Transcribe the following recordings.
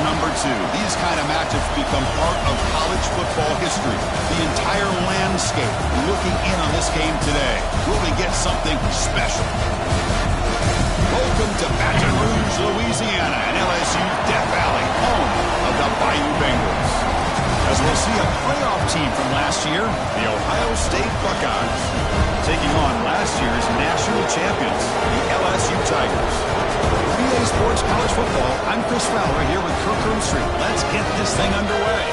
number 2. These kind of matchups become part of college football history. The entire landscape looking in on this game today. Will we get something special? Welcome to Baton Rouge, Louisiana, and LSU Death Valley, home of the Bayou Bengals. As we'll see a playoff team from last year, the Ohio State Buckeyes, taking on last year's national champions, the LSU Tigers. EA Sports College Football, I'm Chris Fowler here with Kirk Herbstreit. Let's get this thing underway.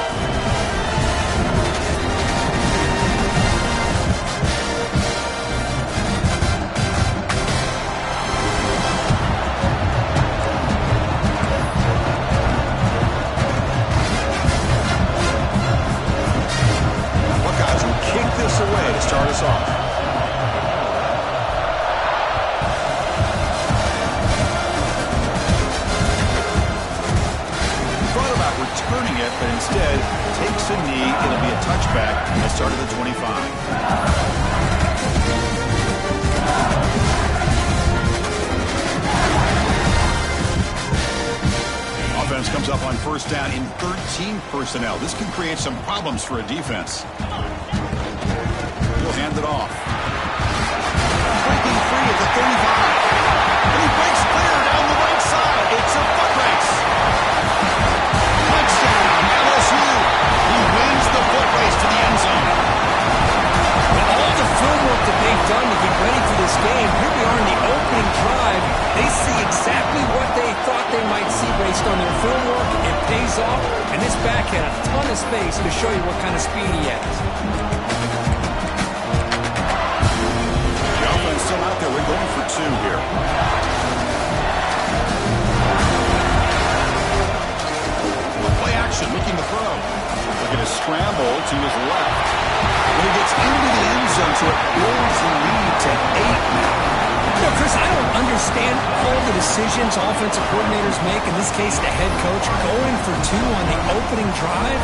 Away to start us off. Thought about returning it, but instead takes a knee. It'll be a touchback at the start of the 25. Offense comes up on first down in 13 personnel. This can create some problems for a defense. He'll hand it off. Breaking free at the 35. And he breaks clear down the right side. It's a foot race. Touchdown, LSU. He wins the foot race to the end zone. With all the film work that they've done to get ready for this game, here we are in the opening drive. They see exactly what they thought they might see based on their film work. It pays off, and this back had a ton of space to show you what kind of speed he has. Still out there. We're going for 2 here. Play action, looking to throw. Looking to scramble to his left. When he gets into the end zone, so it builds the lead to 8 now. You know, Chris, I don't understand all the decisions offensive coordinators make, in this case the head coach, going for 2 on the opening drive.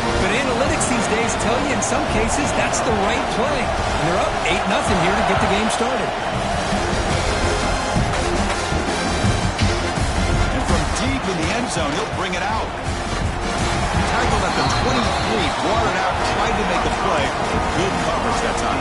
But analytics these days tell you in some cases that's the right play. And they're up 8-0 here to get the game started. And from deep in the end zone, he'll bring it out. Tackled at the 23, brought it out, tried to make the play. Good coverage that time.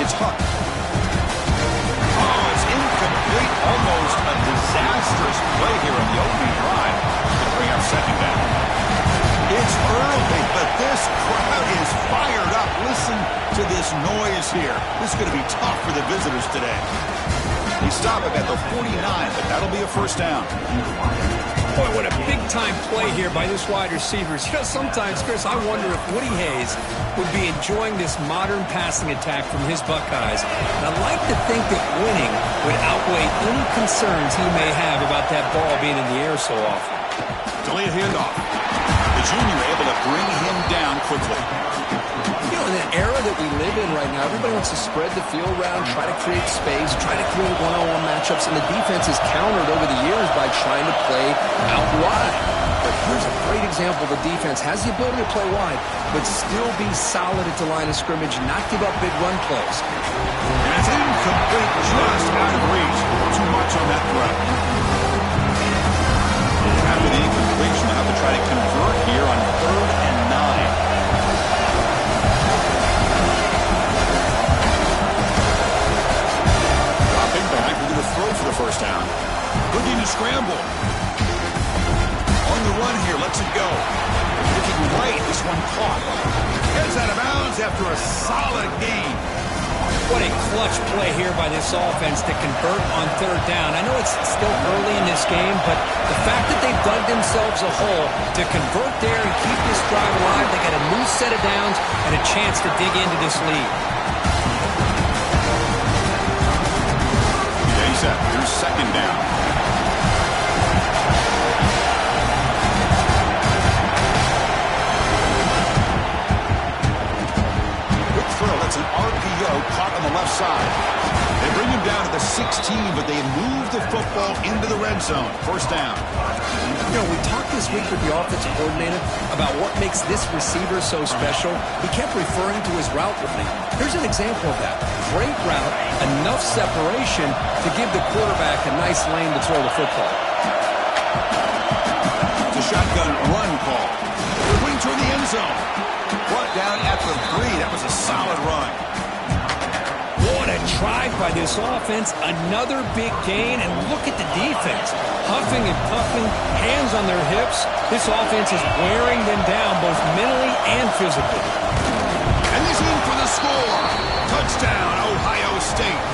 It's Huck. Oh, it's incomplete. Almost a disastrous play here on the opening drive. Going to bring up second down. It's early, but this crowd is fired up. Listen to this noise here. This is going to be tough for the visitors today. They stop it at the 49, but that'll be a first down. Boy, what a big-time play here by this wide receiver. You know, sometimes, Chris, I wonder if Woody Hayes would be enjoying this modern passing attack from his Buckeyes. And I'd like to think that winning would outweigh any concerns he may have about that ball being in the air so often. Delayed handoff. The junior able to bring him down quickly. You know, in an era that we live in right now, everybody wants to spread the field around, try to create space, try to create one-on-one matchups, and the defense has countered over the years by trying to play out wide. But here's a great example. The defense has the ability to play wide, but still be solid at the line of scrimmage, not give up big run plays. And it's incomplete, just out of reach. Too much on that throw. After the incompletion, they'll have to try to convert here on 3rd and 9. Throw for the first down. Looking to scramble. On the run here, lets it go. Looking right, this one caught. Heads out of bounds after a solid gain. What a clutch play here by this offense to convert on 3rd down. I know it's still early in this game, but the fact that they've dug themselves a hole to convert there and keep this drive alive, they got a new set of downs and a chance to dig into this lead. Here's second down. Quick throw. It's an RPO caught on the left side. They bring him down to the 16, but they move the football into the red zone. First down. You know, we talked this week with the offensive coordinator about what makes this receiver so special. He kept referring to his route running. Here's an example of that. Great route, enough separation to give the quarterback a nice lane to throw the football. It's a shotgun run call. They're going toward the end zone. Brought down at the 3. That was a solid run. What a drive by this offense. Another big gain, and look at the defense. Huffing and puffing, hands on their hips. This offense is wearing them down both mentally and physically. And he's in for the score. Touchdown, Ohio State.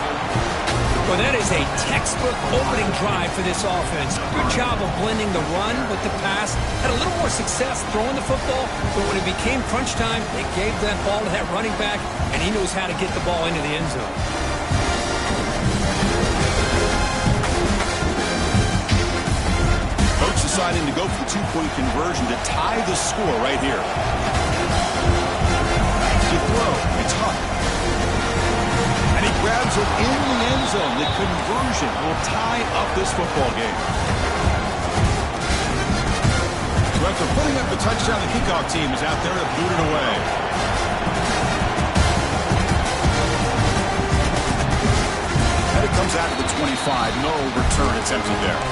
Well, that is a textbook opening drive for this offense. Good job of blending the run with the pass. Had a little more success throwing the football, but when it became crunch time, they gave that ball to that running back, and he knows how to get the ball into the end zone. Coach deciding to go for the two-point conversion to tie the score right here. To throw, it's Huck. And he grabs it in the end zone. The conversion will tie up this football game. So after putting up the touchdown, the kickoff team is out there to boot it away. And it comes out to the 25. No return attempted there.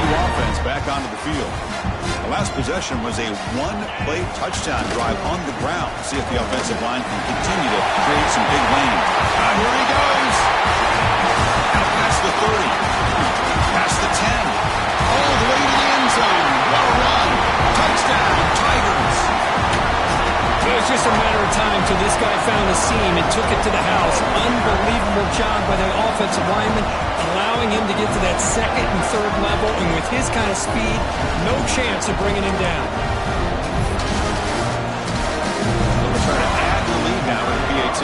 Offense back onto the field. The last possession was a one-play touchdown drive on the ground. See if the offensive line can continue to create some big lanes. And here he goes. Out past the 30. Past the 10. All the way to the end zone. What a run. Touchdown, Tigers. It was just a matter of time till this guy found the seam and took it to the house. Unbelievable job by the offensive lineman, allowing him to get to that second and third level, and with his kind of speed, no chance of bringing him down. They'll try to add the lead now with the PAT.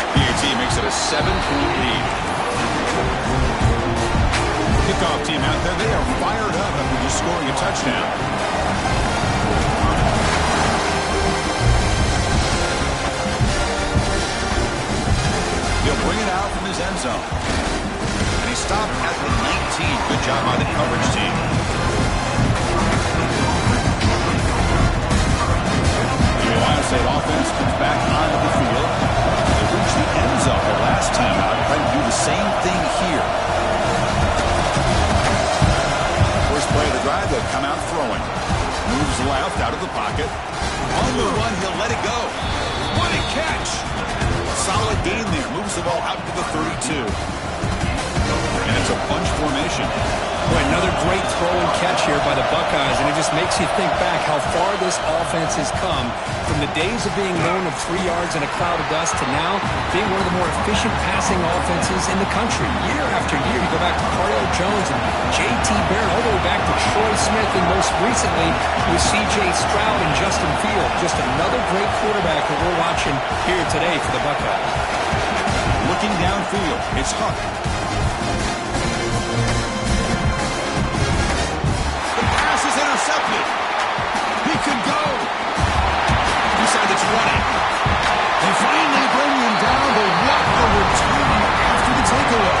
PAT makes it a 7-point lead. Kickoff team out there, they are fired up after just scoring a touchdown. He'll bring it out from his end zone. And he stopped at the 19. Good job by the coverage team. The Ohio State offense comes back onto the field. They reached the end zone their last time out. Trying to do the same thing here. First play of the drive, they'll come out throwing. Moves left out of the pocket. On the run, he'll let it go. What a catch! Solid gain there. Moves the ball out to the 32. And it's a bunch formation. Boy, another great throw and catch here by the Buckeyes, and it just makes you think back how far this offense has come from the days of being known of 3 yards in a cloud of dust to now being one of the more efficient passing offenses in the country. Year after year, you go back to Carlo Jones and J.T. Barrett, all the way back to Troy Smith, and most recently with C.J. Stroud and Justin Fields. Just another great quarterback that we're watching here today for the Buckeyes. Looking downfield, it's Huck. The pass is intercepted. He could go. Inside the 20. They finally bring him down, but what a return after the takeaway.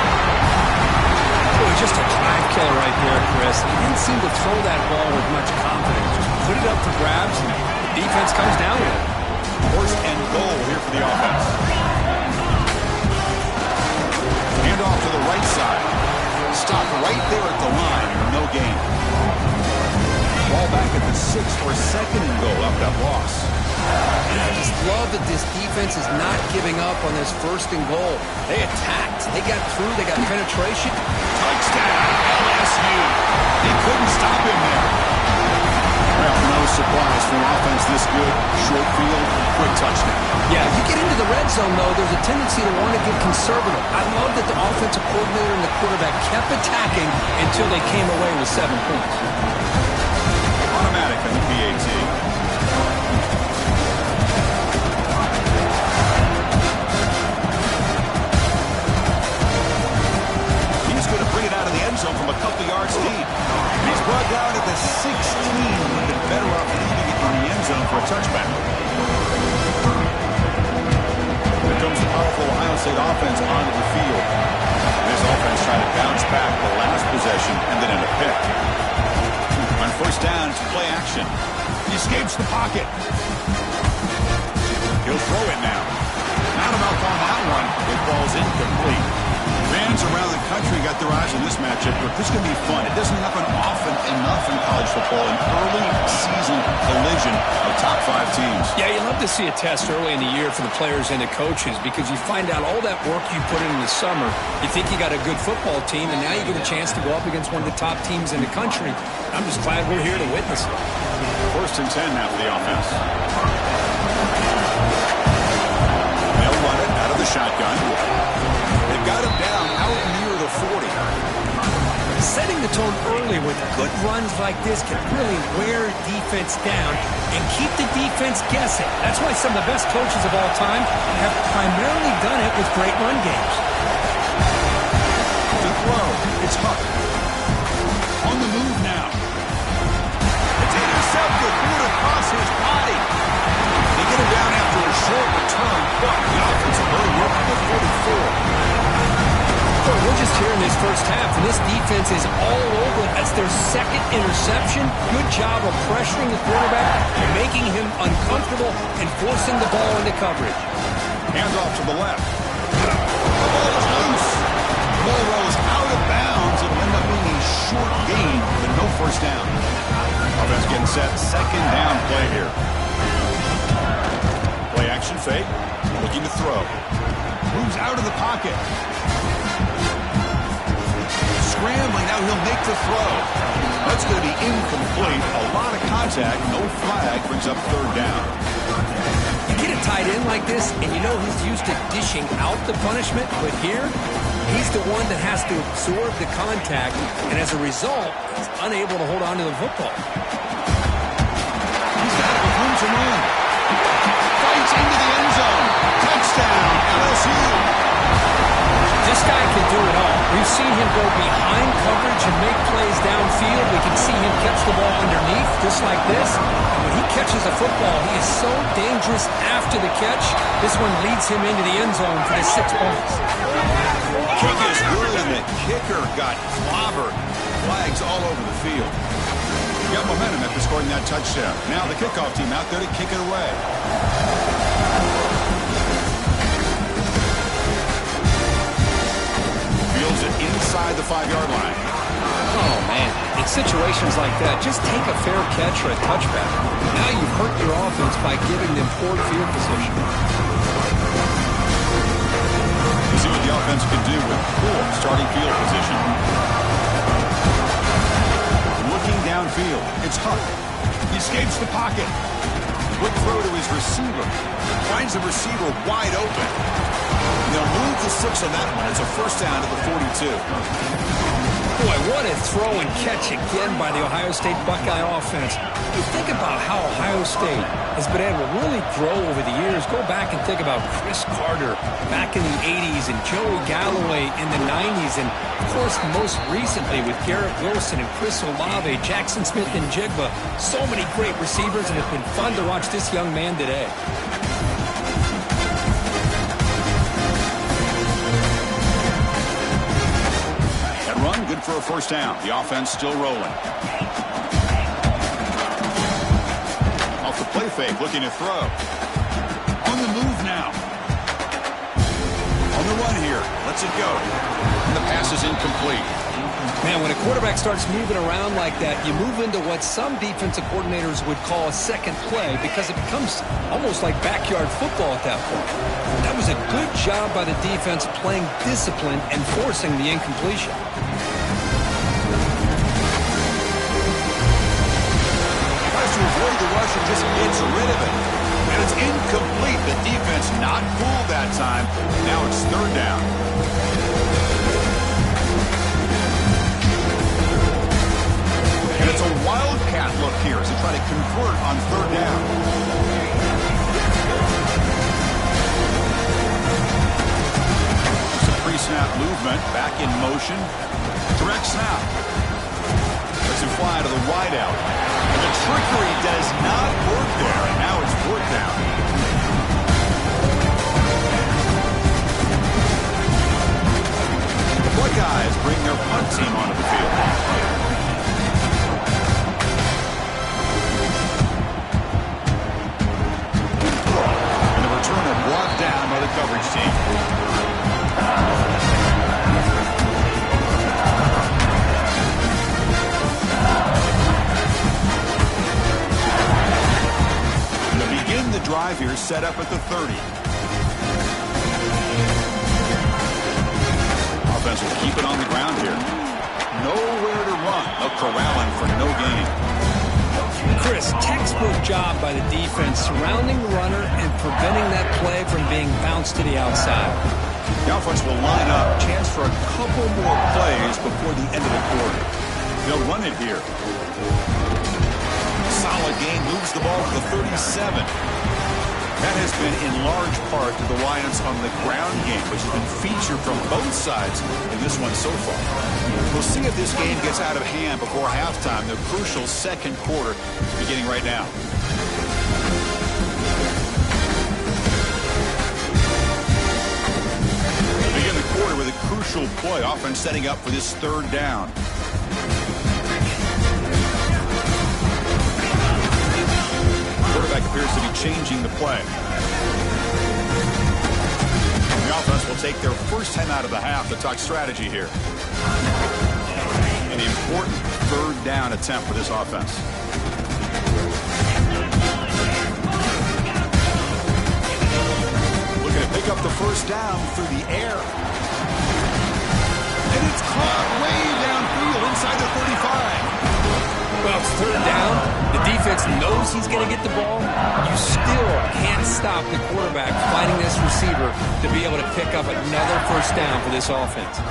Boy, just a drive killer right there, Chris. He didn't seem to throw that ball with much confidence. Just put it up for grabs, and the defense comes down with it. First and goal here for the offense. Hand off to the right side. Stop right there at the line, and no gain. Ball back at the 6 for a second and goal after that loss. I just love that this defense is not giving up on this first and goal. They attacked. They got through. They got penetration. Touchdown, LSU. They couldn't stop him there. Well, no surprise for an offense this good. Short field, quick touchdown. Yeah, if you get into the red zone, though, there's a tendency to want to get conservative. I love that the offensive coordinator and the quarterback kept attacking until they came away with 7 points. Automatic on the PAT. He's going to touchback. Here comes the powerful Ohio State offense onto the field. This offense trying to bounce back the last possession and then in a pick. On first down, it's play action. He escapes the pocket. He'll throw it now. Not a mouth on that one. It falls incomplete. Fans around the country got their eyes on this matchup, but this is going to be fun. It doesn't happen often enough in college football, an early season collision of top 5 teams. Yeah, you love to see a test early in the year for the players and the coaches because you find out all that work you put in the summer. You think you got a good football team, and now you get a chance to go up against one of the top teams in the country. I'm just glad we're here to witness it. First and 10 now for the offense. They'll run it out of the shotgun. They've got him down out near the 40. Setting the tone early with good runs like this can really wear defense down and keep the defense guessing. That's why some of the best coaches of all time have primarily done it with great run games. The throw. It's Huck. On the move now. It's intercepted. Threw it across his body. They get him down after a short return, but the offensive line worked to the 44. We're just here in this first half, and this defense is all over it as their second interception. Good job of pressuring the quarterback, making him uncomfortable, and forcing the ball into coverage. Hands off to the left. The ball is loose. The ball rolls out of bounds and end up being a short gain, but no first down. Offense getting set. Second down play here. Play action fake. Looking to throw. Moves out of the pocket. Scrambling, now he'll make the throw. That's going to be incomplete. A lot of contact, no flag, brings up third down. You get a tight end like this, and you know he's used to dishing out the punishment, but here, he's the one that has to absorb the contact, and as a result, he's unable to hold on to the football. He's got it with room to run. Fights into the end zone. Touchdown, LSU. This guy can do it all. We've seen him go behind coverage and make plays downfield. We can see him catch the ball underneath, just like this. And when he catches a football, he is so dangerous after the catch. This one leads him into the end zone for the 6 points. Kick is good, and the kicker got clobbered. Flags all over the field. He got momentum after scoring that touchdown. Now the kickoff team out there to kick it away. Fields it inside the 5-yard line. Oh, man. In situations like that, just take a fair catch or a touchback. Now you've hurt your offense by giving them poor field position. You see what the offense can do with poor starting field position. Looking downfield, it's Huck. He escapes the pocket. Quick throw to his receiver. Finds the receiver wide open. They'll move to 6 on that one. It's a first down at the 42. Boy, what a throw and catch again by the Ohio State Buckeye offense. You think about how Ohio State has been able to really grow over the years. Go back and think about Chris Carter back in the 80s and Joey Galloway in the 90s. And, of course, most recently with Garrett Wilson and Chris Olave, Jackson Smith and Jigba. So many great receivers, and it's been fun to watch this young man today. Run, good for a first down. The offense still rolling. Off the play fake, looking to throw. On the move now. On the run here. Lets it go. And the pass is incomplete. Man, when a quarterback starts moving around like that, you move into what some defensive coordinators would call a second play because it becomes almost like backyard football at that point. That was a good job by the defense playing discipline and forcing the incompletion. To avoid the rush and just gets rid of it. And it's incomplete. The defense not fooled that time. Now it's third down. And it's a wildcat look here as they try to convert on third down. Some pre-snap movement. Back in motion. Direct snap. Lets him fly to the wideout. And the trickery does not work there, and now it's fourth down. The Buckeyes bring their punt team onto the field. And the return is brought down by the coverage team. The drive here set up at the 30. Offense will keep it on the ground here. Nowhere to run. They'll corral him for no gain. Chris, textbook job by the defense surrounding the runner and preventing that play from being bounced to the outside. The offense will line up. Chance for a couple more plays before the end of the quarter. They'll run it here. Solid gain, moves the ball to the 37. That has been in large part to the reliance on the ground game, which has been featured from both sides in this one so far. We'll see if this game gets out of hand before halftime, the crucial second quarter beginning right now. Begin the quarter with a crucial play, offense setting up for this third down. Quarterback appears to be changing the play. The offense will take their first 10 out of the half to talk strategy here. An important third down attempt for this offense. Looking to pick up the first down through the air. And it's caught way downfield inside the 35. Well, it's third down. The defense knows he's going to get the ball. You still can't stop the quarterback finding this receiver to be able to pick up another first down for this offense.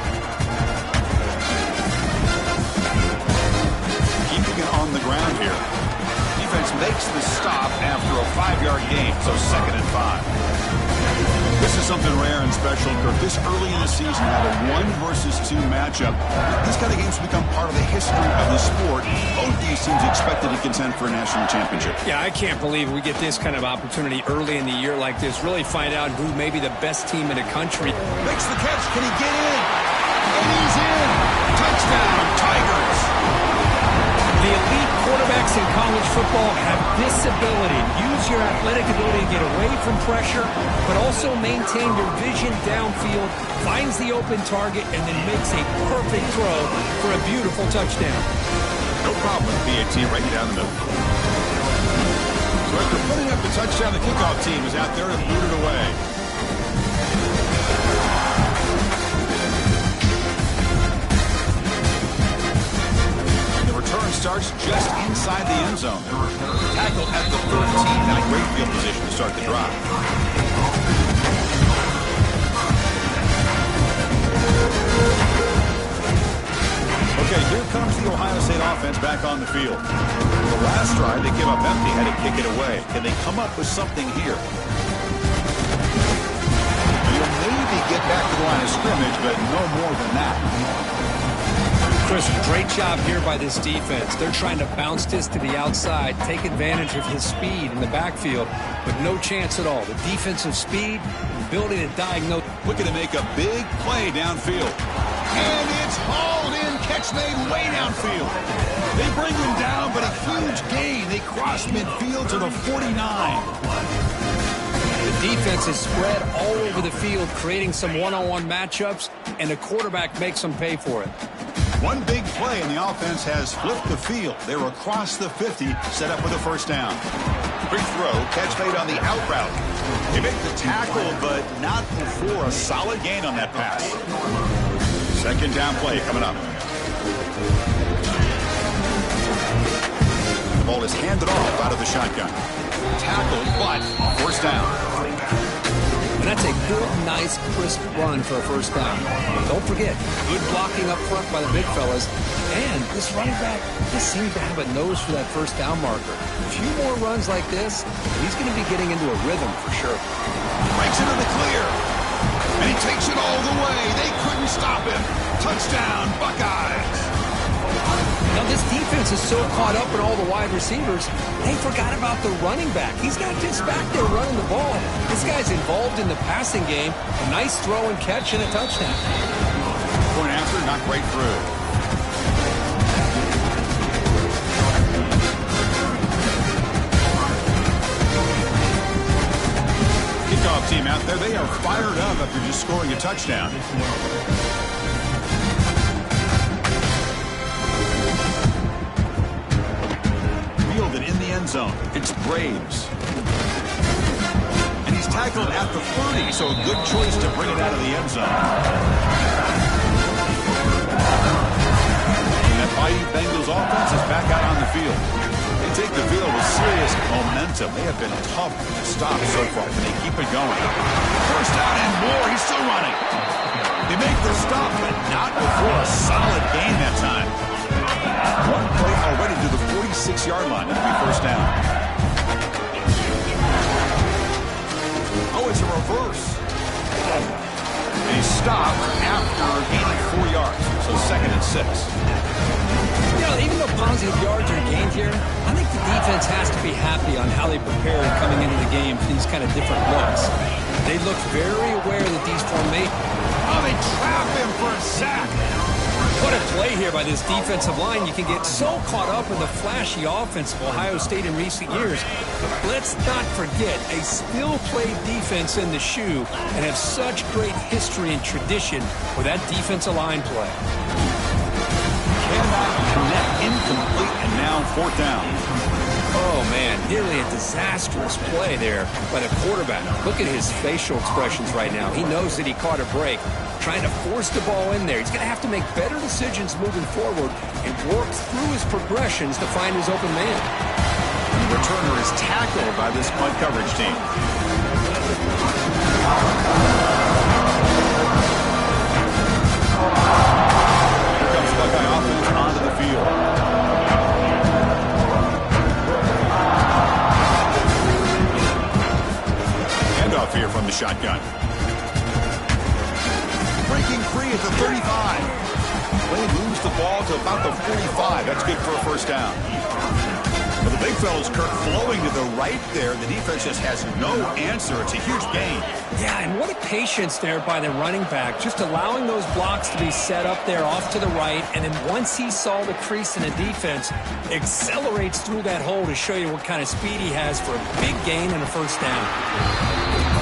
Keeping it on the ground here. Defense makes the stop after a 5-yard gain, so 2nd and 5. This is something rare and special, Kirk. This early in the season, have a 1 versus 2 matchup. These kind of games become part of the history of the sport. Both these teams expected to contend for a national championship. Yeah, I can't believe we get this kind of opportunity early in the year like this. Really find out who may be the best team in the country. Makes the catch. Can he get in? And he's in. Touchdown, Tigers. The elite quarterbacks in college football have this ability. Use your athletic ability to get away from pressure, but also maintain your vision downfield, finds the open target, and then makes a perfect throw for a beautiful touchdown. No problem with PAT right down the middle. So after putting up the touchdown, the kickoff team is out there to boot it away. Return starts just inside the end zone. Tackled at the 13, not a great field position to start the drive. Okay, here comes the Ohio State offense back on the field. The last drive, they give up empty, had to kick it away. Can they come up with something here? You'll maybe get back to the line of scrimmage, but no more than that. Chris, great job here by this defense. They're trying to bounce this to the outside, take advantage of his speed in the backfield, but no chance at all. The defensive speed, the ability to diagnose. Looking to make a big play downfield. And it's hauled in, catch made way downfield. They bring him down, but a huge gain. They cross midfield to the 49. The defense is spread all over the field, creating some one-on-one matchups, and the quarterback makes them pay for it. One big play, and the offense has flipped the field. They're across the 50, set up with a first down. Quick throw, catch made on the out route. They make the tackle, but not before a solid gain on that pass. Second down play coming up. The ball is handed off out of the shotgun. Tackled, but first down. And that's a good, nice, crisp run for a first down. Don't forget, good blocking up front by the big fellas. And this running back just seems to have a nose for that first down marker. A few more runs like this, he's going to be getting into a rhythm for sure. Breaks into the clear. And he takes it all the way. They couldn't stop him. Touchdown, Buckeyes. Now, this defense is so caught up in all the wide receivers, they forgot about the running back. He's not just back there running the ball. This guy's involved in the passing game. A nice throw and catch and a touchdown. Point after, not great through. Kickoff team out there, they are fired up after just scoring a touchdown. Fielded in the end zone. It's Braves. And he's tackled at the 30, so a good choice to bring it out of the end zone. That Bayou Bengals offense is back out on the field. They take the field with serious momentum. They have been tough to stop so far, but they keep it going. First down and more. He's still running. They make the stop, but not before a solid gain that time. One play already to the 46-yard line. It'll be first down. Oh, it's a reverse. A stop after gaining 4 yards. So second and 6. You know, even though positive yards are gained here, I think the defense has to be happy on how they prepared coming into the game for these kind of different looks. They look very aware that these formations... Oh, they trap him for a sack. What a play here by this defensive line. You can get so caught up in the flashy offense of Ohio State in recent years. But let's not forget a still-played defense in the shoe and have such great history and tradition with that defensive line play. Cannot connect, incomplete, and now fourth down. Oh, man, nearly a disastrous play there by the quarterback. Look at his facial expressions right now. He knows that he caught a break, trying to force the ball in there. He's going to have to make better decisions moving forward and work through his progressions to find his open man. The returner is tackled by this punt coverage team. Here comes Buckeye offense onto the field. Handoff here from the shotgun. Breaking free at the 35. Wade moves the ball to about the 45. That's good for a first down. Well, the big fella's Kirk flowing to the right there. The defense just has no answer. It's a huge gain. Yeah, and what a patience there by the running back, just allowing those blocks to be set up there off to the right, and then once he saw the crease in the defense, accelerates through that hole to show you what kind of speed he has for a big gain and a first down.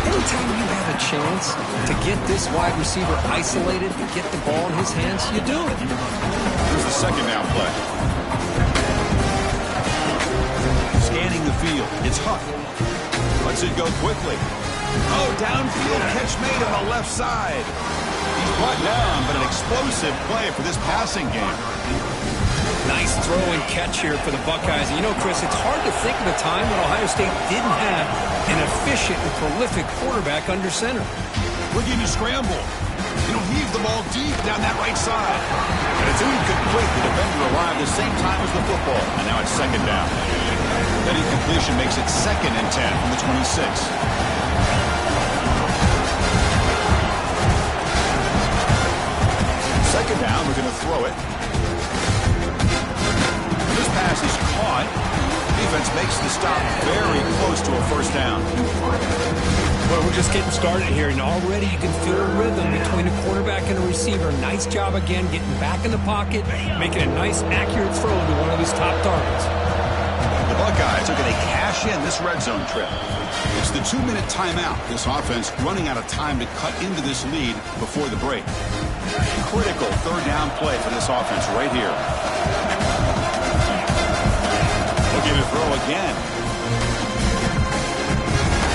Anytime you have a chance to get this wide receiver isolated and get the ball in his hands, you do it. Here's the second down play. Scanning the field. It's Huck. Lets it go quickly. Oh, downfield catch made on the left side. He's brought down, but an explosive play for this passing game. Nice throw and catch here for the Buckeyes. And you know, Chris, it's hard to think of a time when Ohio State didn't have an efficient and prolific quarterback under center. Looking to scramble. He'll heave the ball deep down that right side. And it's incomplete. The defender arrived the same time as the football. And now it's second down. That incompletion makes it second and 10 from the 26. Second down, we're going to throw it. This pass is caught. Defense makes the stop very close to a first down. Well, we're just getting started here, and already you can feel a rhythm between a quarterback and a receiver. Nice job again getting back in the pocket, making a nice, accurate throw to one of his top targets. The Buckeyes are going to cash in this red zone trip. It's the 2-minute timeout. This offense running out of time to cut into this lead before the break. Critical third down play for this offense right here. Looking to throw again.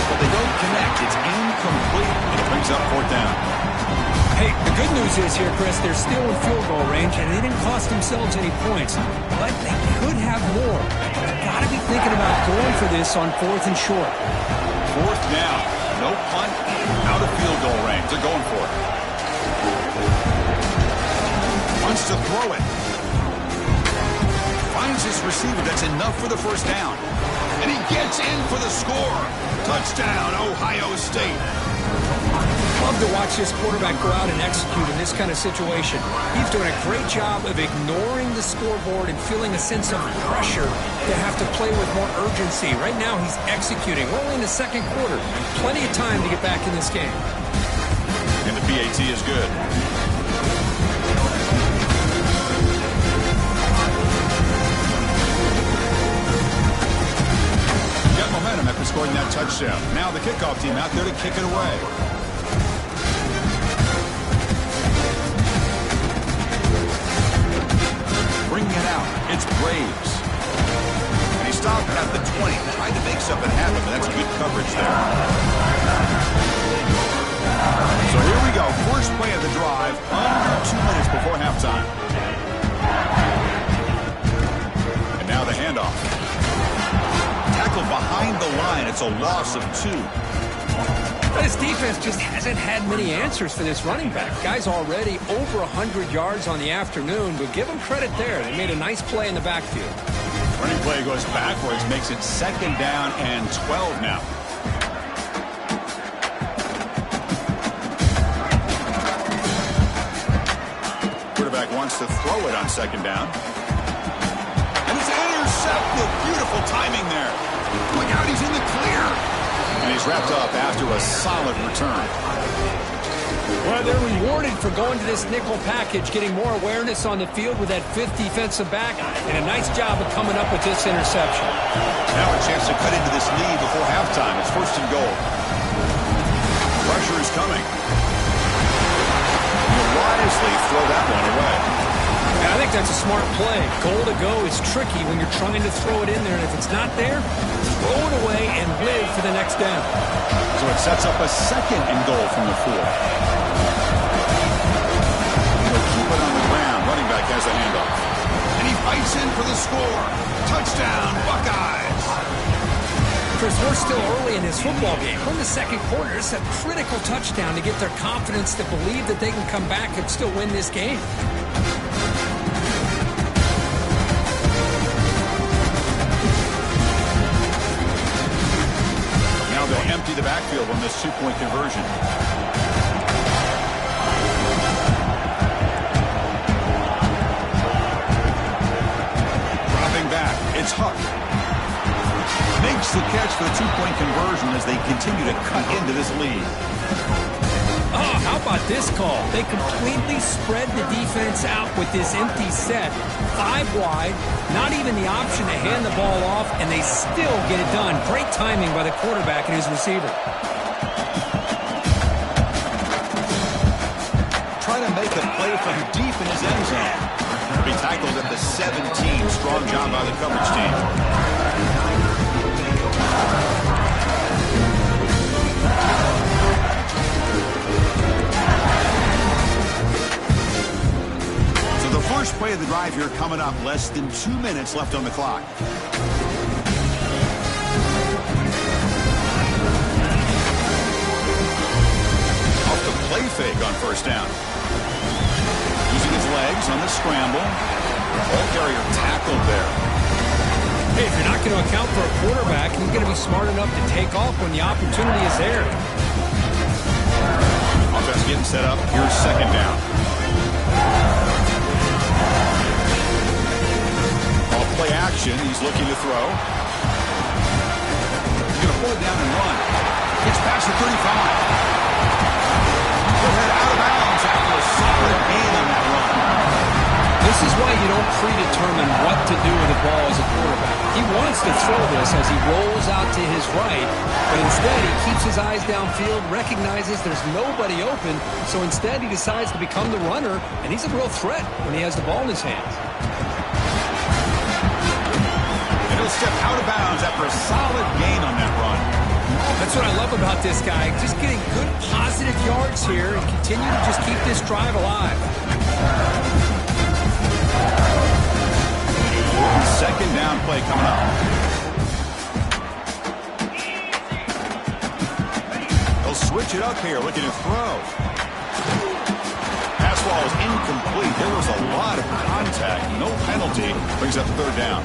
But they don't connect. It's incomplete. And it brings up fourth down. Hey, the good news is here, Chris, they're still in field goal range, and they didn't cost themselves any points. But they could have more. Got to be thinking about going for this on fourth and short. Fourth down. No punt. Out of field goal range. They're going for it. Wants to throw it. Finds his receiver. That's enough for the first down. And he gets in for the score. Touchdown, Ohio State. Love to watch this quarterback go out and execute in this kind of situation. He's doing a great job of ignoring the scoreboard and feeling a sense of pressure to have to play with more urgency. Right now, he's executing. We're only in the second quarter. Plenty of time to get back in this game. And the PAT is good. Got momentum after scoring that touchdown. Now the kickoff team out there to kick it away. Bringing it out, it's Braves. And he stopped at the 20. Tried to make something happen, but that's good coverage there. So here we go. First play of the drive, under 2 minutes before halftime. And now the handoff. Tackled behind the line. It's a loss of 2. But his defense just hasn't had many answers for this running back. Guy's already over 100 yards on the afternoon, but give him credit there. They made a nice play in the backfield. Running play goes backwards, makes it 2nd down and 12 now. Quarterback wants to throw it on 2nd down. And it's intercepted. Beautiful timing there. Look out, he's in the clear. And he's wrapped up after a solid return. Well, they're rewarded for going to this nickel package, getting more awareness on the field with that 5th defensive back, and a nice job of coming up with this interception. Now a chance to cut into this lead before halftime. It's 1st and goal. Pressure is coming. He'll wisely throw that one away. And I think that's a smart play. Goal to go is tricky when you're trying to throw it in there, and if it's not there, throw it away and live for the next down. So it sets up a 2nd and goal from the 4. He'll keep it on the ground. Running back has the handoff. And he fights in for the score. Touchdown, Buckeyes. Chris, we're still early in this football game. We're in the second quarter. It's a critical touchdown to get their confidence to believe that they can come back and still win this game. They'll empty the backfield on this 2-point conversion. Dropping back, it's Huck. Makes the catch for the 2-point conversion as they continue to cut into this lead. Oh, how about this call? They completely spread the defense out with this empty set. 5 wide, not even the option to hand the ball off, and they still get it done. Great timing by the quarterback and his receiver. Trying to make a play from deep in his end zone. He tackles at the 17. Strong job by the coverage team. The first play of the drive here coming up. Less than 2 minutes left on the clock. Off the play fake on 1st down. Using his legs on the scramble. Ball carrier tackled there. Hey, if you're not going to account for a quarterback, you're going to be smart enough to take off when the opportunity is there. Offense getting set up. Here's 2nd down. Play action. He's looking to throw. He's going to pull it down and run. Gets past the 35. He'll head out of bounds after a solid gain on that run. This is why you don't predetermine what to do with the ball as a quarterback. He wants to throw this as he rolls out to his right, but instead he keeps his eyes downfield, recognizes there's nobody open, so instead he decides to become the runner, and he's a real threat when he has the ball in his hands. He'll step out of bounds after a solid gain on that run. That's what I love about this guy. Just getting good positive yards here and continue to just keep this drive alive. 2nd down play coming up. He'll switch it up here, looking to throw. Pass ball is incomplete. There was a lot of contact. No penalty. Brings up 3rd down.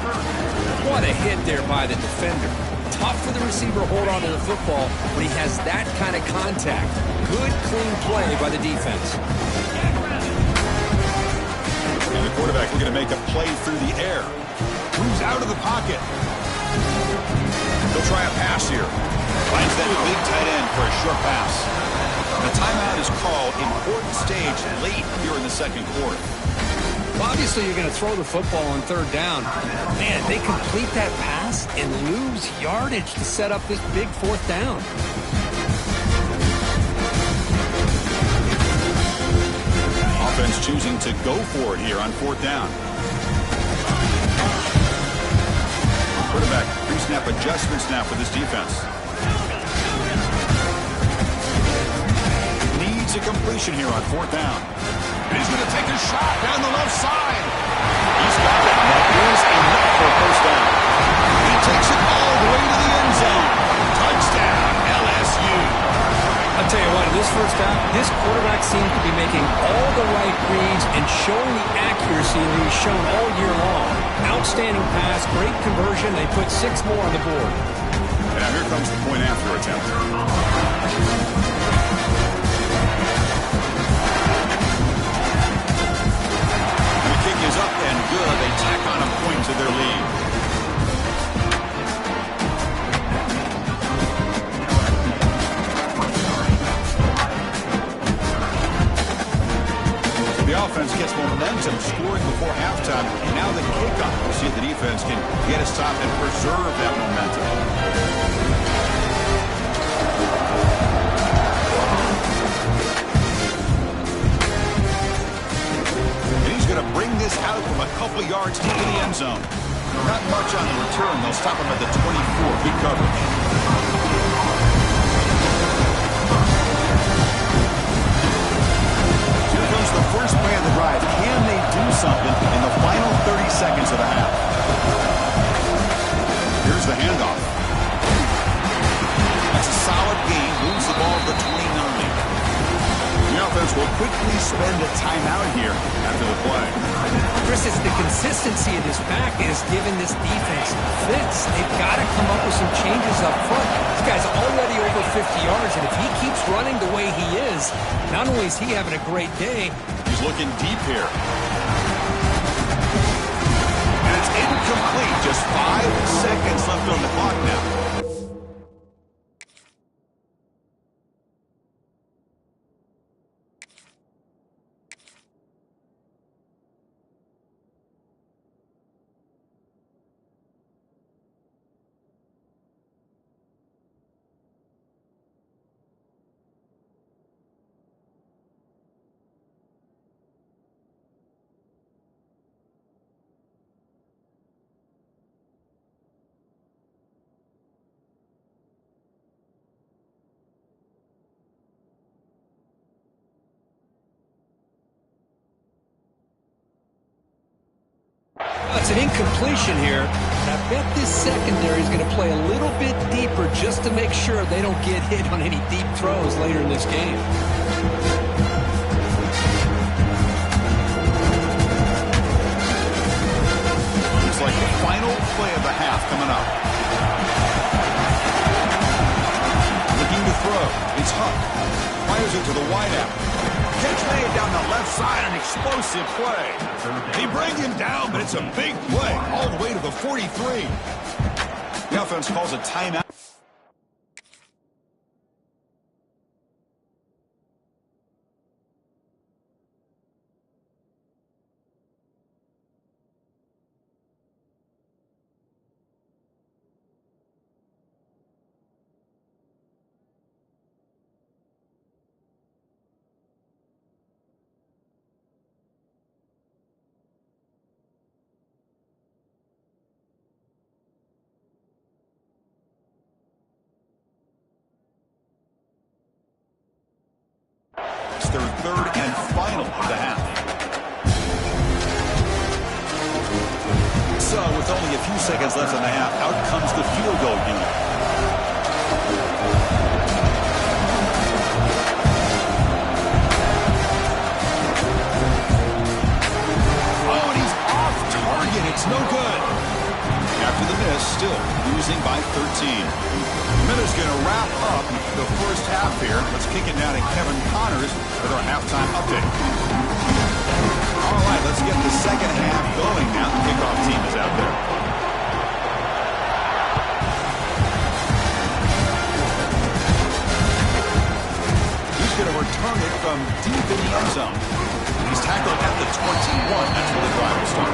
What a hit there by the defender. Tough for the receiver to hold on to the football when he has that kind of contact. good, clean play by the defense. And the quarterback looking to make a play through the air. Moves out of the pocket. He'll try a pass here. Finds that big tight end for a short pass. The timeout is called. Important stage late here in the second quarter. Obviously, you're going to throw the football on third down. Man, they complete that pass and lose yardage to set up this big fourth down. Offense choosing to go for it here on fourth down. Quarterback pre-snap adjustments now for this defense. Needs a completion here on fourth down. And he's going to take a shot down the left side. He's got it. That is enough for a first down. He takes it all the way to the end zone. Touchdown, LSU. I'll tell you what, in this first down, this quarterback seems to be making all the right reads and showing the accuracy that he's shown all year long. Outstanding pass, great conversion. They put 6 more on the board. And now here comes the point after attempt. The kick is up and good. They tack on a point to their lead. The offense gets momentum, scoring before halftime. Now the kickoff. We'll see if the defense can get a stop and preserve that momentum. And he's going to bring this out from a couple yards into the end zone. Not much on the return. They'll stop him at the 24. Good coverage. The first play of the drive. Can they do something in the final 30 seconds of the half? Here's the handoff. That's a solid gain. Moves the ball to the 29. The offense will quickly spend a timeout here after the play. Chris, it's the consistency of this back that has given this defense fits. They've got to come up with some changes up front. This guy's already over 50 yards, and if he keeps running the way he is, not only is he having a great day, he's looking deep here. And it's incomplete. Just 5 seconds left on the clock now. It's an incompletion here. I bet this secondary is going to play a little bit deeper just to make sure they don't get hit on any deep throws later in this game. It's like the final play of the half coming up. Looking to throw. It's Huck. Fires it to the wideout. Catch made down the left side, an explosive play. They bring him down, but it's a big play all the way to the 43. The offense calls a timeout. Their third and final of the half. So, with only a few seconds left in the half, out comes the field goal unit. Oh, and he's off target. It's no good. After the miss, still losing by 13. minute's going to wrap up the first half here. Let's kick it down to Kevin Connors with our halftime update. All right, let's get the second half going now. The kickoff team is out there. He's going to return it from deep in the end zone. He's tackled at the 21. That's where the drive will start.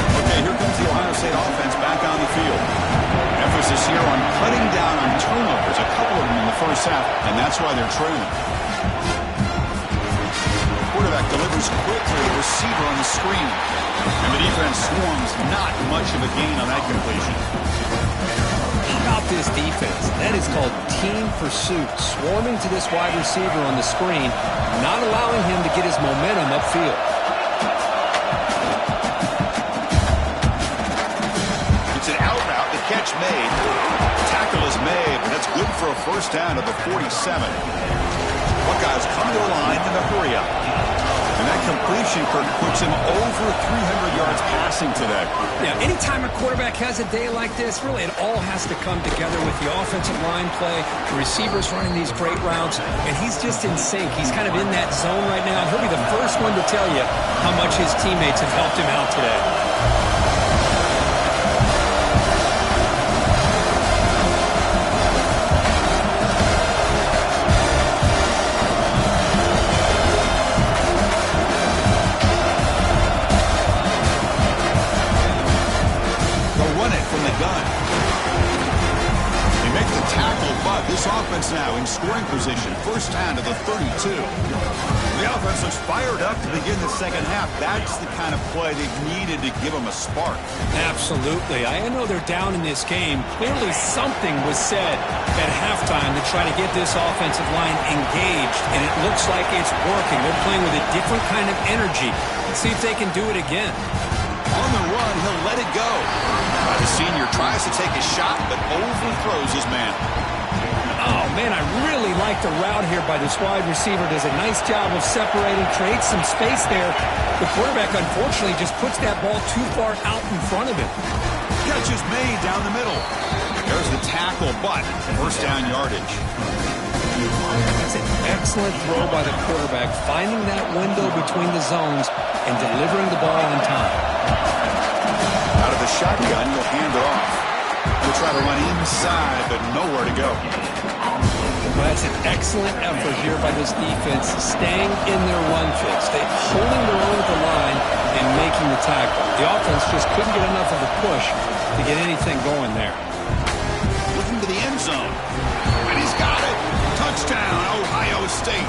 Okay, here comes the Ohio State offense back on the field. Emphasis here on cutting down on turnovers, a couple of them in the first half, and that's why they're trailing. Quarterback delivers quickly to the receiver on the screen. And the defense swarms, not much of a gain on that completion. How about this defense? That is called team pursuit. Swarming to this wide receiver on the screen, not allowing him to get his momentum upfield. It's an out route, the catch made. Tackle is made, but that's good for a first down at the 47. Buckeyes come to the line in a hurry up. And that completion, Kirk, puts him over 300 yards passing today. Yeah, anytime a quarterback has a day like this, really it all has to come together with the offensive line play, the receivers running these great routes, and he's just in sync. He's kind of in that zone right now. He'll be the first one to tell you how much his teammates have helped him out today. This offense now in scoring position. First down to the 32. The offense looks fired up to begin the second half. That's the kind of play they've needed to give them a spark. Absolutely. I know they're down in this game. Clearly something was said at halftime to try to get this offensive line engaged, and it looks like it's working. They're playing with a different kind of energy. Let's see if they can do it again. On the run, he'll let it go. The senior tries to take a shot, but overthrows his man. Oh, man, I really like the route here by this wide receiver. Does a nice job of separating, creates some space there. The quarterback, unfortunately, just puts that ball too far out in front of him. Catch is made down the middle. There's the tackle, but first down yardage. That's an excellent throw by the quarterback, finding that window between the zones and delivering the ball on time. Out of the shotgun, he'll hand it off. He'll try to run inside, but nowhere to go. Well, that's an excellent effort here by this defense, staying in their run fix. They're holding their own at the line and making the tackle. The offense just couldn't get enough of a push to get anything going there. Looking to the end zone, and he's got it. Touchdown, Ohio State.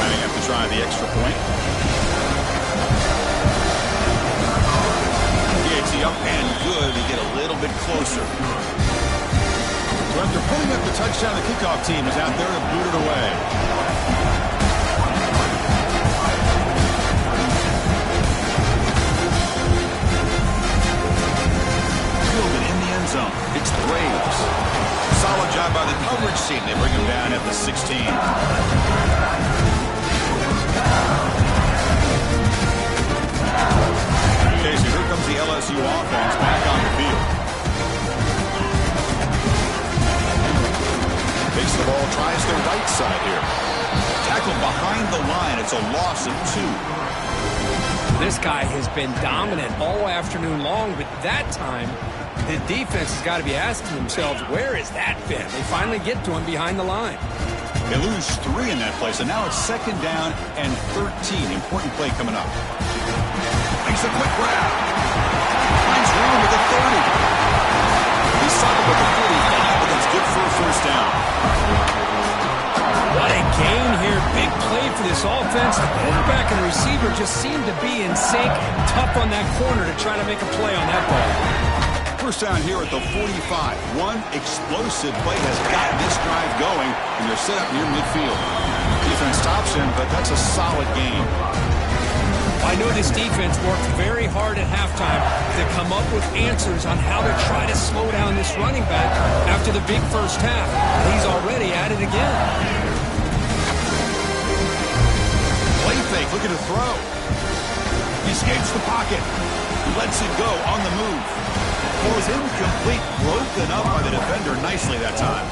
Might have to try the extra point. Up and good to get a little bit closer. So after pulling up the touchdown, the kickoff team is out there to boot it away. Fielded in the end zone. It's the Braves. Solid job by the coverage team. They bring him down at the 16. Okay, so here comes the LSU offense back on the field. Takes the ball, tries the right side here. Tackle behind the line. It's a loss of 2. This guy has been dominant all afternoon long, but that time, the defense has got to be asking themselves, where has that been? They finally get to him behind the line. They lose 3 in that place, and now it's second down and 13. Important play coming up. Makes a quick grab. Finds room at the 30. He's solid with the 45, but that's good for a first down. What a gain here. Big play for this offense. The quarterback and the receiver just seem to be in sync. Tough on that corner to try to make a play on that ball. First down here at the 45. One explosive play has got this drive going, and they're set up near midfield. Defense stops him, but that's a solid game. I know this defense worked very hard at halftime to come up with answers on how to try to slow down this running back after the big first half. He's already at it again. fake, looking to throw. He escapes the pocket. Lets it go on the move. Was incomplete, broken up by the defender nicely that time.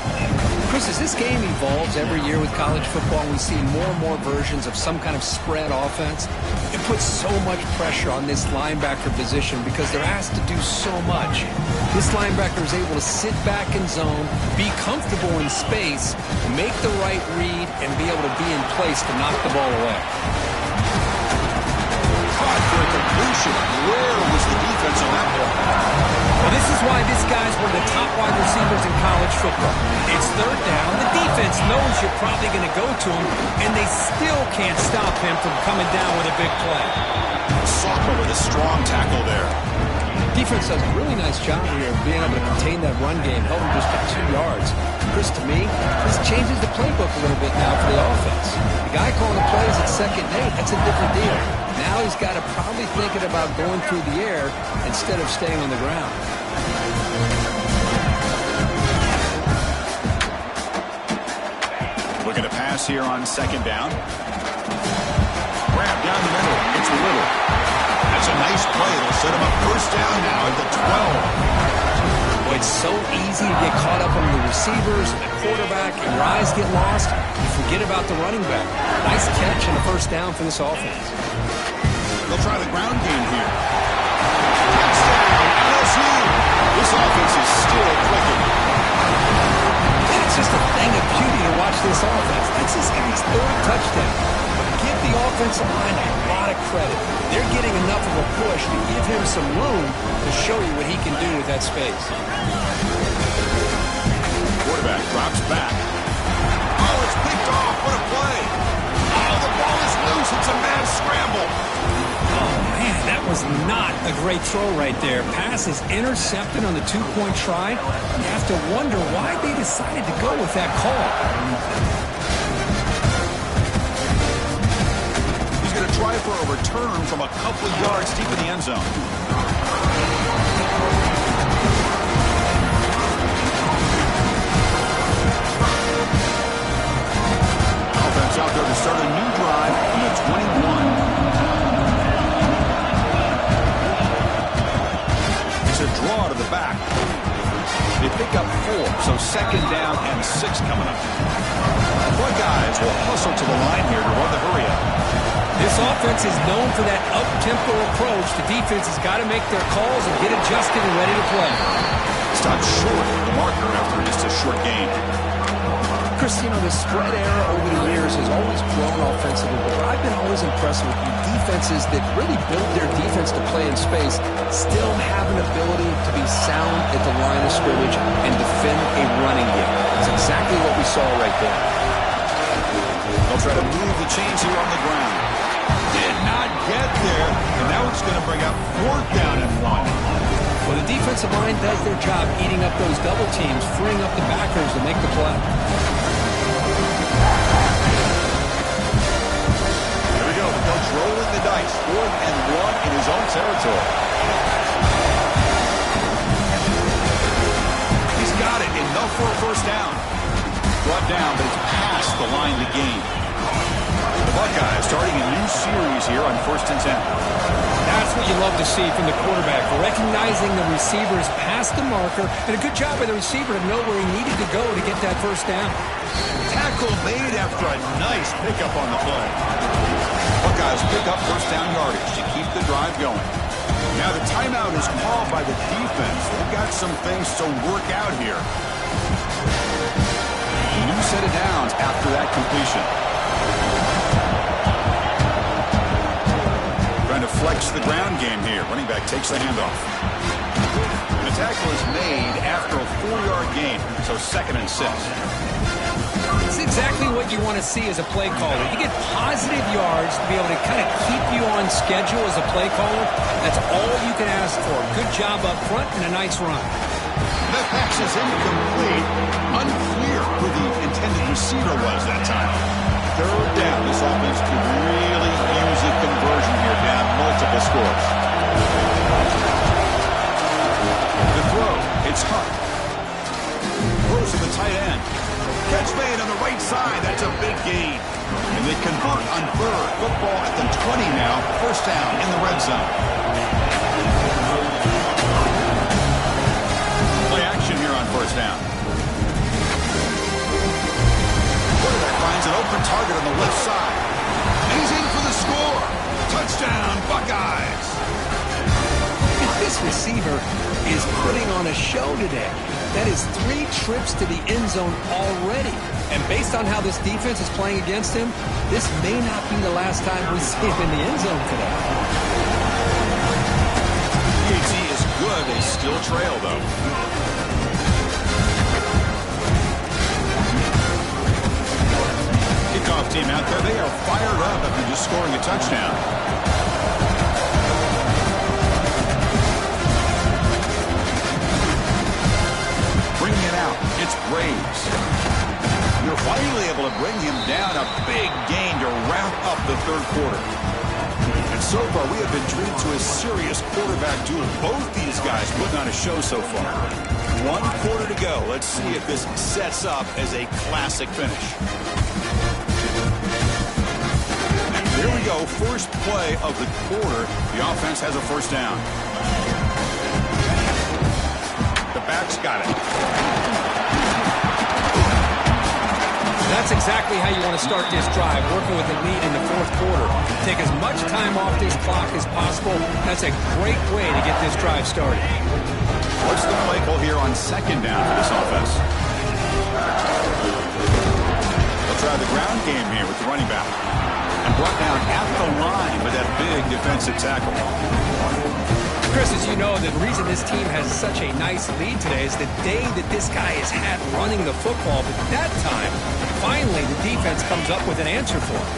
Chris, as this game evolves every year with college football, we see more and more versions of some kind of spread offense. It puts so much pressure on this linebacker position because they're asked to do so much. This linebacker is able to sit back in zone, be comfortable in space, make the right read, and be able to be in place to knock the ball away. Caught for a completion. Where was the defense on that ball? Well, this is why this guy's one of the top wide receivers in college football. It's third down. The defense knows you're probably going to go to him, and they still can't stop him from coming down with a big play. Soccer with a strong tackle there. Defense does a really nice job here of being able to contain that run game, held him just to 2 yards. Chris, to me, this changes the playbook a little bit now for the offense. The guy calling the plays at 2nd and 8, that's a different deal. Now he's got to probably thinking about going through the air instead of staying on the ground. Looking to pass here on 2nd down. Grab down the middle. It's Little. That's a nice play. It'll set him up 1st down now at the 12. Boy, it's so easy to get caught up on the receivers and the quarterback, and your eyes get lost. You forget about the running back. Nice catch and a 1st down for this offense. They'll try the ground game here. Touchdown, LSU. This offense is still clicking. And it's just a thing of beauty to watch this offense. That's this guy's 3rd touchdown. But give the offensive line a lot of credit. They're getting enough of a push to give him some room to show you what he can do with that space. Quarterback drops back. Oh, it's picked off. What a play. Oh, the ball is loose. It's a mad scramble. Oh, man, that was not a great throw right there. Pass is intercepted on the 2-point try. You have to wonder why they decided to go with that call. He's going to try for a return from a couple of yards deep in the end zone. Offense out there to start a new drive on the 21. A draw to the back. They pick up 4, so 2nd down and 6 coming up. The Buckeyes will hustle to the line here to run the hurry up. This offense is known for that up-tempo approach. The defense has got to make their calls and get adjusted and ready to play. Stopped short of the marker after just a short gain. Chris, you know, the spread era over the years has always grown offensively, but I've been always impressed with the defenses that really build their defense to play in space, still have an ability to be sound at the line of scrimmage and defend a running game. That's exactly what we saw right there. They'll try to move the chains here on the ground. Did not get there, and now it's going to bring up 4th down and 1. Well, the defensive line does their job eating up those double teams, freeing up the backers to make the play. Here we go. The coach rolling the dice. 4th and 1 in his own territory. He's got it. Enough for a 1st down. Brought down, but it's past the line to gain. The Buckeyes starting a new series here on 1st and 10. That's what you love to see from the quarterback, recognizing the receivers past the marker, and a good job by the receiver to know where he needed to go to get that 1st down. Tackle made after a nice pickup on the play. Buckeyes pick up 1st down yardage to keep the drive going. Now the timeout is called by the defense. They've got some things to work out here. New set of downs after that completion. Trying to flex the ground game here. Running back takes the handoff. And the tackle is made after a 4-yard gain, so 2nd and 6. It's exactly what you want to see as a play caller. You get positive yards to be able to kind of keep you on schedule as a play caller. That's all you can ask for. Good job up front and a nice run. The pass is incomplete. Unclear who the intended receiver was that time. 3rd down. This offense could really use a conversion here, down multiple scores. The throw. It's Hunt. Throws to the tight end. Catch made on the right side. That's a big gain. And they convert on third. Football at the 20 now. First down in the red zone. Play action here on first down. Quarterback finds an open target on the left side. And he's in for the score. Touchdown, Buckeyes. This receiver is putting on a show today. That is 3 trips to the end zone already. And based on how this defense is playing against him, this may not be the last time we see him in the end zone today. PAT is good. They still trail, though. Kickoff team out there. They are fired up after just scoring a touchdown. Bringing it out, it's Braves. You're finally able to bring him down. A big gain to wrap up the third quarter. And so far, we have been treated to a serious quarterback duel. Both these guys putting on a show so far. 1 quarter to go. Let's see if this sets up as a classic finish. And there we go. First play of the quarter. The offense has a first down. The back's got it. That's exactly how you want to start this drive, working with a lead in the fourth quarter. Take as much time off this clock as possible. That's a great way to get this drive started. What's the play call here on second down for this offense? They'll try the ground game here with the running back. And brought down at the line with that big defensive tackle. Chris, as you know, the reason this team has such a nice lead today is the day that this guy has had running the football. But that time, finally, the defense comes up with an answer for him.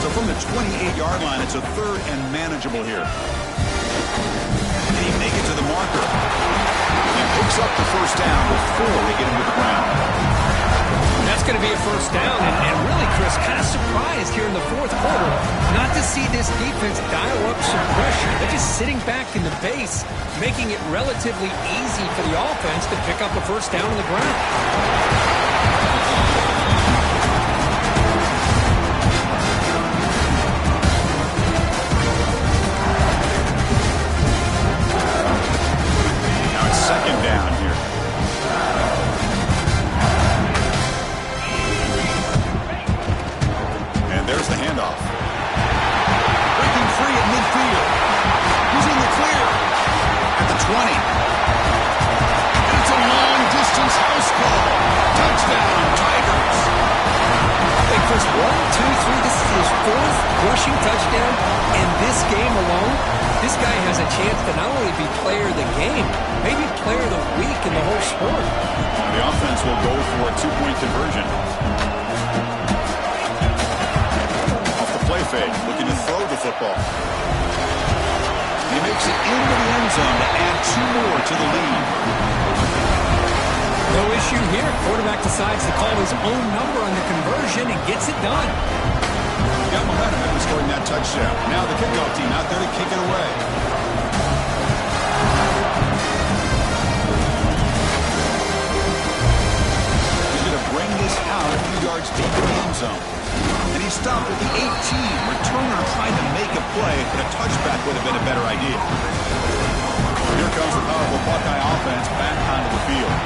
So from the 28-yard line, it's a third and manageable here. And he make it to the marker. He picks up the first down before they get him to the ground. That's going to be a first down. And really, Chris, kind of surprised here in the fourth quarter not to see this defense dial up some pressure. They're just sitting back in the base, making it relatively easy for the offense to pick up a first down on the ground. Now it's second down here. And there's the handoff. Breaking free at midfield. He's in the clear at the 20. And it's a long-distance house call. Touchdown, Tigers. Hey, Chris, 1, 2, 3. This is his 4th rushing touchdown. In this game alone, this guy has a chance to not only be player of the game, maybe player of the week in the whole sport. The offense will go for a 2-point conversion. Off the play fake, looking to throw the football. He makes it into the end zone to add 2 more to the lead. No issue here. Quarterback decides to call his own number on the conversion and gets it done. Got momentum after scoring that touchdown. Now the kickoff team out there to kick it away. He's going to bring this out a few yards deep in the end zone. And he stopped at the 18. Returner tried to make a play, but a touchback would have been a better idea. Here comes the powerful Buckeye offense back onto the field.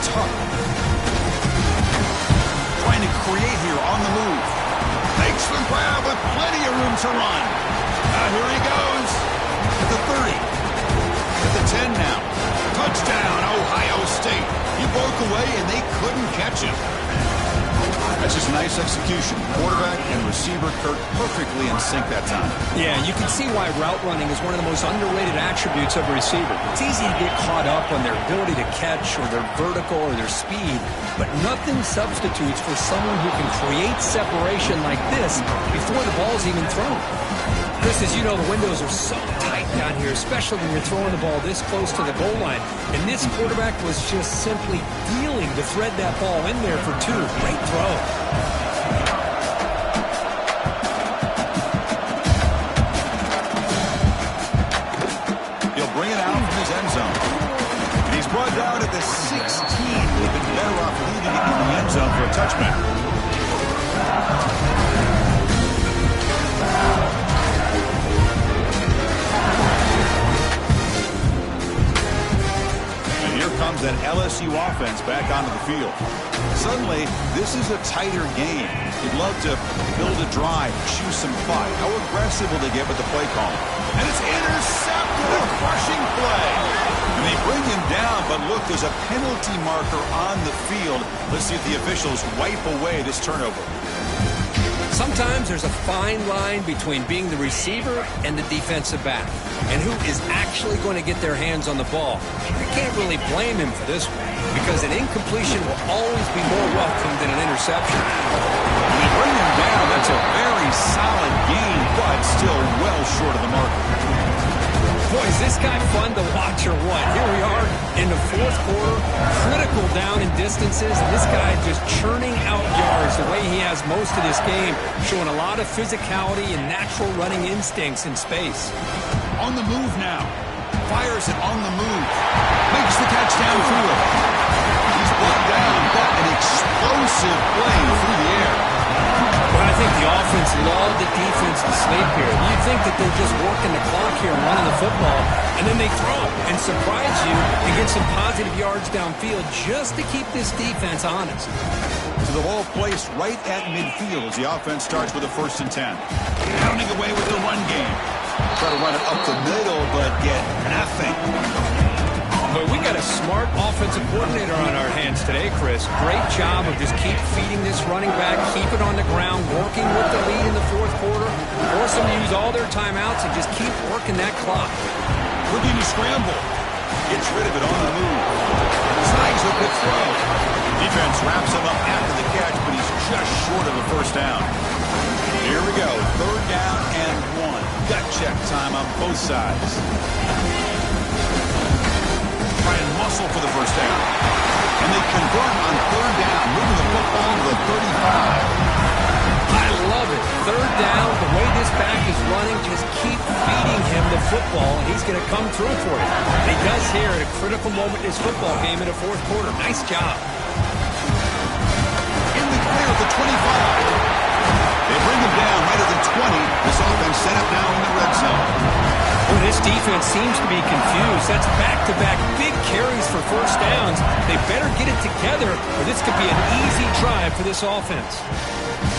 It's Huck. Trying to create here on the move. Makes the grab with plenty of room to run. Here he goes. At the 30. At the 10 now. Touchdown, Ohio State. He broke away and they couldn't catch him. That's just nice execution. Quarterback and receiver Kirk perfectly in sync that time. Yeah, you can see why route running is one of the most underrated attributes of a receiver. It's easy to get caught up on their ability to catch or their vertical or their speed, but nothing substitutes for someone who can create separation like this before the ball's even thrown. Chris, as you know, the windows are so tight down here, especially when you're throwing the ball this close to the goal line. And this quarterback was just simply dealing to thread that ball in there for 2. Great throw. He'll bring it out from his end zone. brought down at the 16. They've been better off leaving it in the end zone for a touchback. And here comes that LSU offense back onto the field. Suddenly, this is a tighter game. You'd love to build a drive, choose some fight. How aggressive will they get with the play call? And it's intercepted, a crushing play. And they bring him down, but look, there's a penalty marker on the field. Let's see if the officials wipe away this turnover. Sometimes there's a fine line between being the receiver and the defensive back, and who is actually going to get their hands on the ball. You can't really blame him for this one, because an incompletion will always be more welcome than an interception. When they bring him down, that's a very solid gain, but still well short of the marker. Boy, is this guy fun to watch or what? Here we are in the fourth quarter, critical down in distances, and this guy just churning out yards the way he has most of this game, showing a lot of physicality and natural running instincts in space. On the move now. Fires it on the move. Makes the catch downfield. He's brought down, but an explosive play through the air. But I think the offense lulled the defense to sleep here. You'd think that they're just working the clock here and running the football, and then they throw it and surprise you and get some positive yards downfield just to keep this defense honest. To the ball placed right at midfield as the offense starts with a 1st and 10. Pounding away with the run game. Try to run it up the middle, but get nothing. But we got a smart offensive coordinator on our hands today, Chris. Great job of just keep feeding this running back, keep it on the ground, working with the lead in the fourth quarter, force them to use all their timeouts and just keep working that clock. Looking to scramble. Gets rid of it on the move. Snags a good throw. Defense wraps him up after the catch, but he's just short of a 1st down. Here we go. 3rd down and 1. Gut check time on both sides. Try and muscle for the 1st down. And they convert on 3rd down, moving the football to the 35. I love it. 3rd down, the way this back is running, just keep feeding him the football, and he's going to come through for you. And he does here at a critical moment in this football game in the fourth quarter. Nice job. In the clear at the 25. They bring him down right at the 20. This offense set up now in the red zone. Well, this defense seems to be confused. That's back-to-back big carries for 1st downs. They better get it together, or this could be an easy drive for this offense.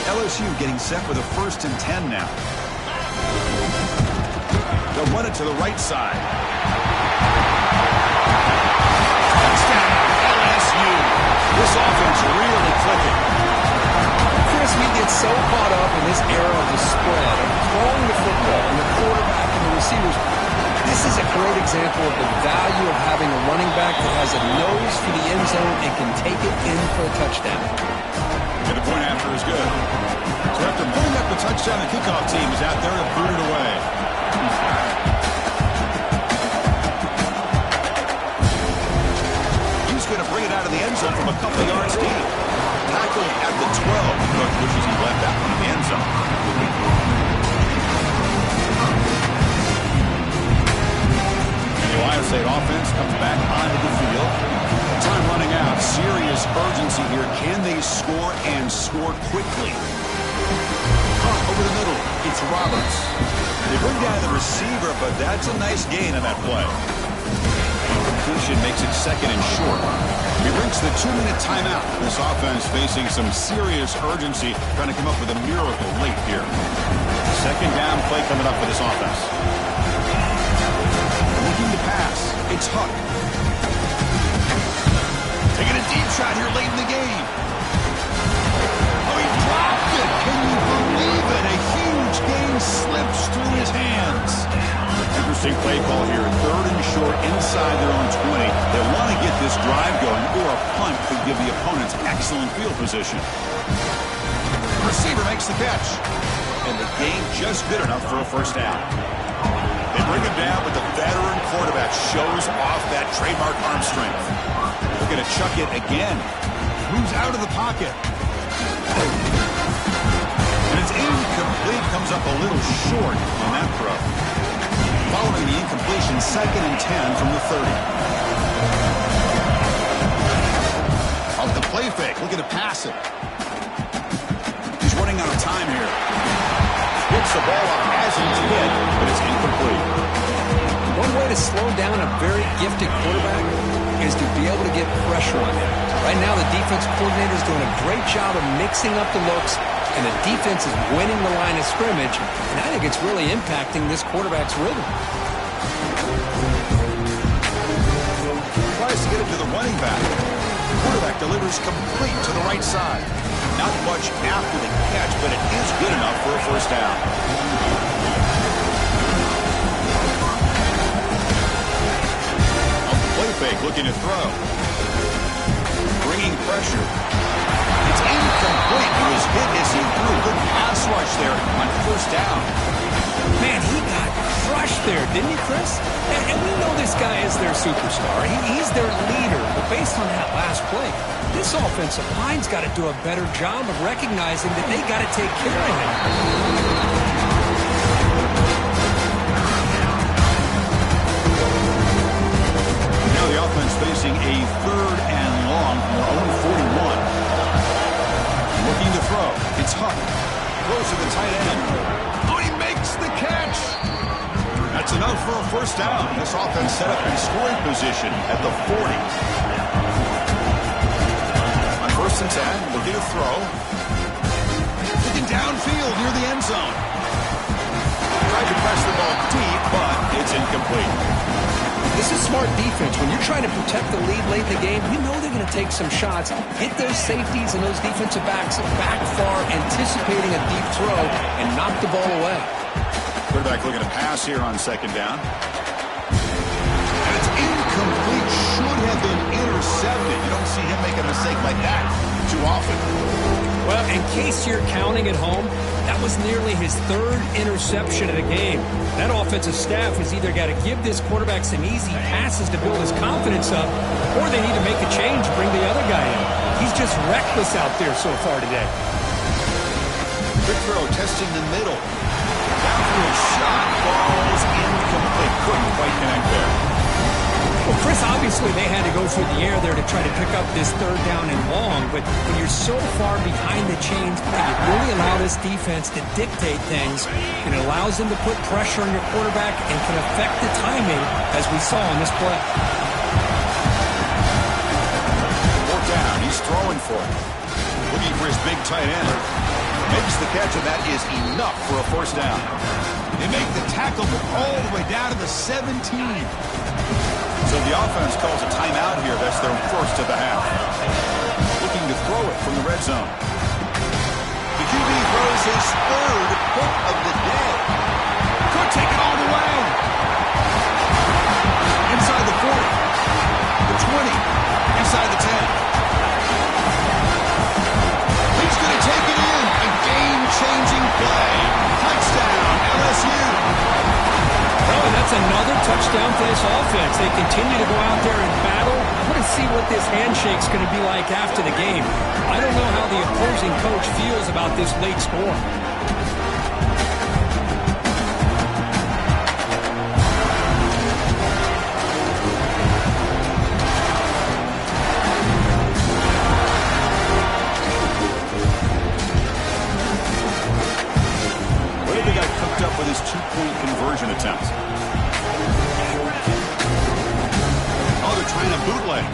LSU getting set for the 1st and 10 now. They'll run it to the right side. Touchdown, LSU. This offense really clicking. Chris, we get so caught up in this era of the spread, of throwing the football and the quarterback and the receivers. This is a great example of the value of having a running back that has a nose for the end zone and can take it in for a touchdown. And the point after is good. So after pulling up the touchdown, the kickoff team is out there to boot it away. He's going to bring it out of the end zone from a couple yards deep. Tackled at the 12. Coach wishes he left that one in the end zone. And the Ohio State offense comes back onto the field. Time running out. Serious urgency here. Can they score and score quickly? Over the middle. It's Roberts. They bring down the receiver, but that's a nice gain on that play. Completion makes it 2nd and short. He brings the 2-minute timeout. This offense facing some serious urgency, trying to come up with a miracle late here. 2nd down play coming up for this offense. Looking to pass. It's Huck. Taking a deep shot here late in the game. Oh, he dropped it. Can you believe it? A huge gain slips through his hands. Interesting play call here. 3rd and short inside their own 20. They want to get this drive going, or a punt could give the opponents excellent field position. The receiver makes the catch. And the gain just good enough for a 1st down. They bring him down, but the veteran quarterback shows off that trademark arm strength. They're going to chuck it again. Moves out of the pocket. And it's incomplete. comes up a little short on that throw. Following the incompletion, 2nd and 10 from the 30. Off the play fake, looking to pass it. He's running out of time here. Hits the ball up as he's hit, but it's incomplete. One way to slow down a very gifted quarterback is to be able to get pressure on him. Right now, the defense coordinator is doing a great job of mixing up the looks, and the defense is winning the line of scrimmage, and I think it's really impacting this quarterback's rhythm. Tries to get it to the running back. Quarterback delivers complete to the right side. Not much after the catch, but it is good enough for a first down. A play fake looking to throw. Bringing pressure. It's incomplete. He was hit as he threw. Good pass rush there on first down. Man, he got crushed there, didn't he, Chris? And we know this guy is their superstar. He's their leader. But based on that last play, this offensive line's got to do a better job of recognizing that they got to take care of him. Now the offense facing a 3rd and long from their own 41. Looking to throw. It's Huck. Throws to the tight end. Oh, he makes the catch. That's enough for a first down. This offense set up in scoring position at the 40. On 1st and 10, looking to throw. Looking downfield near the end zone. Tried to press the ball deep, but it's incomplete. This is smart defense. When you're trying to protect the lead late in the game, you know they're going to take some shots, hit those safeties and those defensive backs back far, anticipating a deep throw, and knock the ball away. Quarterback looking to pass here on 2nd down. And it's incomplete. Should have been intercepted. You don't see him make a mistake like that too often. Well, in case you're counting at home, that was nearly his 3rd interception of the game. That offensive staff has either got to give this quarterback some easy passes to build his confidence up, or they need to make a change and bring the other guy in. He's just reckless out there so far today. Quick throw, testing the middle. Downfield shot, falls incomplete. Couldn't quite connect there. Well, Chris, obviously they had to go through the air there to try to pick up this 3rd down and long, but when you're so far behind the chains, you really allow this defense to dictate things, and it allows them to put pressure on your quarterback and can affect the timing, as we saw on this play. 4th down, he's throwing for it. Looking for his big tight end. Makes the catch, and that is enough for a first down. They make the tackle all the way down to the 17. So the offense calls a timeout here. That's their 1st of the half. Looking to throw it from the red zone. The QB throws his 3rd pick of the day. Could take it all the way. Inside the 40. The 20. Inside the 10. He's going to take it in. A game-changing play. Touchdown, LSU. Well, and that's another touchdown for this offense. They continue to go out there and battle. I want to see what this handshake's going to be like after the game. I don't know how the opposing coach feels about this late score. What if they got cooked up with his 2-point conversion attempt? Oh, they're trying to bootleg.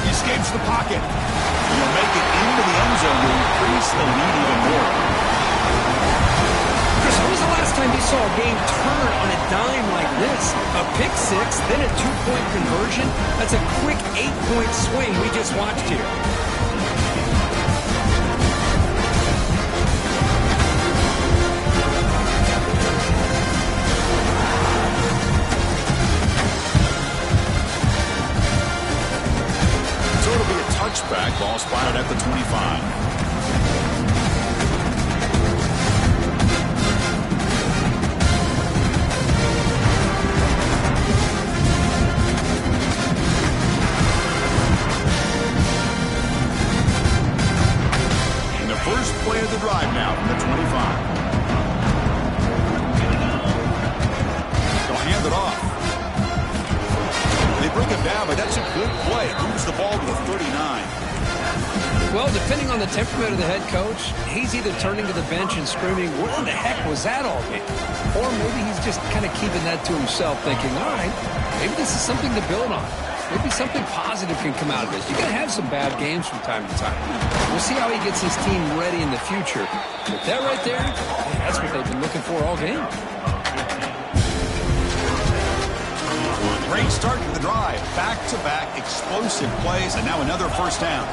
He escapes the pocket. He'll make it into the end zone to increase the lead even more. Chris, when was the last time you saw a game turn on a dime like this? A pick six, then a 2-point conversion? That's a quick 8-point swing we just watched here. Touchback, ball spotted at the 25. And the first play of the drive now from the 25. good play. Moves the ball to the 39. Well, depending on the temperament of the head coach, he's either turning to the bench and screaming, "What the heck was that all game?" Or maybe he's just kind of keeping that to himself, thinking, all right, maybe this is something to build on. Maybe something positive can come out of this. You're going to have some bad games from time to time. We'll see how he gets his team ready in the future. But that right there, that's what they've been looking for all game. Great start to the drive. Back-to-back explosive plays, and now another first down.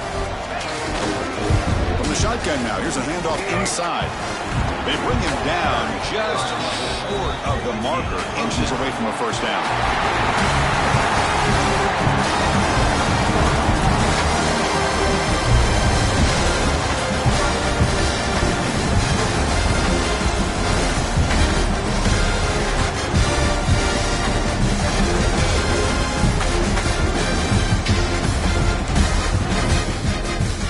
From the shotgun now, here's a handoff inside. They bring him down just short of the marker, inches away from a first down.